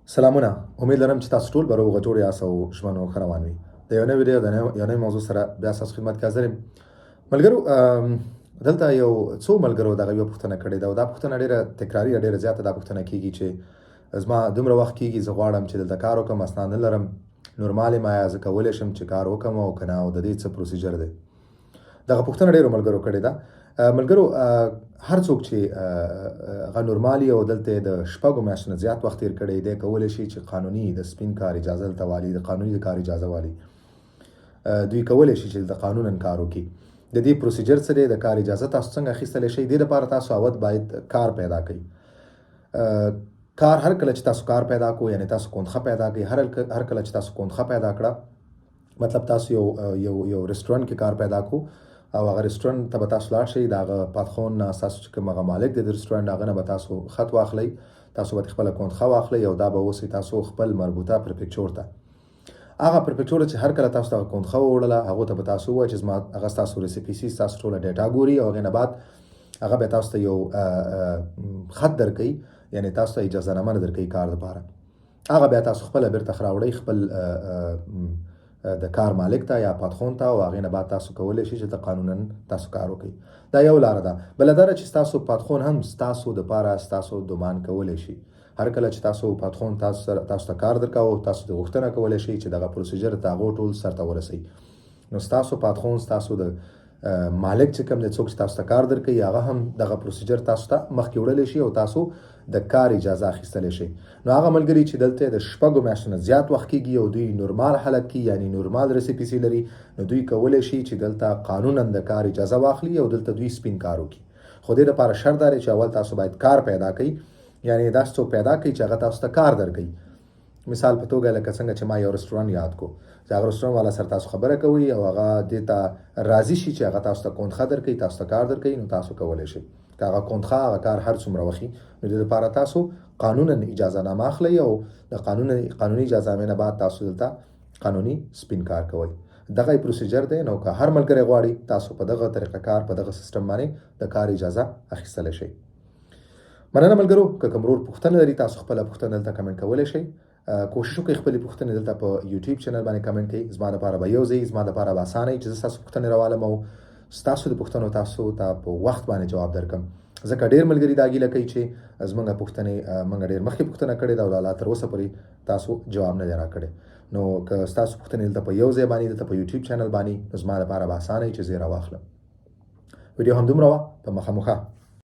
سلامونه. امید لرم چې تاسو ټول به روغ جوړ یاست او ژوند مو ښه روان وي. د یو نوې ویډیو د یو نوې موضوع سره بیا ستاسو خدمت کې حاضر یم. ملګرو، دلته یو څو ملګرو دغه یوه پوښتنه کړې ده او دا پوښتنه ډېره تکراري ډېره زیاته دا پوښتنه کیږي چې زما دومره وخت کیږي، زه غواړم چې دلته کار وکړم، اسناد نه لرم، نورمال یم، آیا زه کولی شم چې کار وکړم او که نه، او د دې څه پروسیجر دی. دغه پوښتنه ډېرو ملګرو کړې ده. ملګرو، هر څوک چې هغه نورمال او دلته د شپږو میاشتو نه زیات وخت تېر کړی دی، کولی شي چې قانوني د سپین کار اجازه دلته والي، د قانوني د کار اجازه والي. دوی کولی شي چې د قانونا کار وکړي. د دې پروسیجر څه دی، د کار اجازه تاسو څنګه اخیستلی شئ. دې لپاره تاسو اول باید کار پیدا کړئ. کار هر کله چې تاسو کار پیدا کړو، یعنې تاسو کونډخه پیدا کړئ، هر کله چې تاسو کونډخه پیدا کړه، مطلب تاسو یو رستورانت کې کار پیدا کړو او هغه رستورانت ته به تاسو لاړ شئ، د هغه پاتخون نه ستاسو چې کوم هغه مالک دی د رستورانت، هغه نه به تاسو خط واخلئ، تاسو به خپله کونډخه واخلئ او دا به اوسئ تاسو خپل مربوطه پرفکچور ته. هغه پرفکچور چې هر کله تاسو دغه کونډخه ووړله، هغو ته به تاسو ووایئ چې زما هغه ستاسو ریسیپي ستاسو ټوله ډیټا ګوري او هغې نه بعد هغه به تاسو ته یو خط درکوي، یعنې تاسو ته اجازه نامه نه درکوي کار دپاره. هغه بیا تاسو خپله بیرته راوړئ خپل د کار مالک ته یا پاتخون ته، او هغې نه بعد تاسو کولی شئ چې د قانونا تاسو کار وکړئ. دا یو لاره ده. بله دا ده چې ستاسو پاتخون هم ستاسو دپاره ستاسو دومان کولی شي. هر کله چې تاسو پاتخون تاسو ته کار درکوه، تاسو د غوښتنه کولی شئ چې دغه پروسیجر د هغو ټول سرته ورسئ. نو ستاسو پاتخون، ستاسو د مالک چې کوم دی، څوک چې تاسو ته کار درکوي، هغه هم دغه پروسیجر تاسو ته مخکې وړلی شي او تاسو د کار اجازه اخیستلی شئ. نو هغه ملګري چې دلته د شپږو میاشتو نه زیات وخت کیږي او دوی نورمال حالت کې، یعنی نورمال ریسیپي لري، نو دوی کولی شي چې دلته قانونا د کار اجازه واخلي او دلته دوی سپین کار وکړي. خو دې لپاره شرط دا دی چې اول تاسو باید کار پیدا کړئ، یعنی داسې څوک پیدا کړئ چې هغه تاسو ته کار درکوي. مثال په توګه لکه څنګه چې ما یو رستورانت یاد کو، چې هغه رستورانت والا سره تاسو خبره کوئ او هغه دې ته راضي شي چې هغه تاسو ته کونډخه درکوي، تاسو ته کار درکوي، نو تاسو کولی شئ که هغه کونډخه هغه کار هر څومره وخي، نو دې لپاره تاسو قانونا اجازه نامه اخلئ او د قانوني اجازه نامې نه بعد تاسو دلته قانوني سپین کار کوئ. دغه پروسیجر دی. نو که هر ملګری غواړي تاسو په دغه طریقه کار، په دغه سیستم باندې د کار اجازه اخیستلی شئ. مننه ملګرو. که کوم ورور پوښتنه لري، تاسو خپله پوښتنه دلته کمنټ کولی شئ. کوشش وکړئ خپلې پوښتنې دلته په یوټیوب چینل باندې کمنټ کړئ. زما دپاره به یو ځای، زما دپاره به اسانه وي چې زه ستاسو پوښتنې راوالم او ستاسو د پوښتنو تاسو ته په وخت باندې جواب درکړم. ځکه ډېر ملګري دا ګیله کوي چې زموږ پوښتنې موږ ډېر مخکې پوښتنه کړې ده او لا تر اوسه پورې تاسو جواب نه دی راکړی. نو که ستاسو پوښتنې دلته په یو ځای باندې دلته په یوټیوب چینل باندې، نو زما دپاره به اسانه وي چې زه یې راواخلم. ویډیو همدومره وه. په مخه.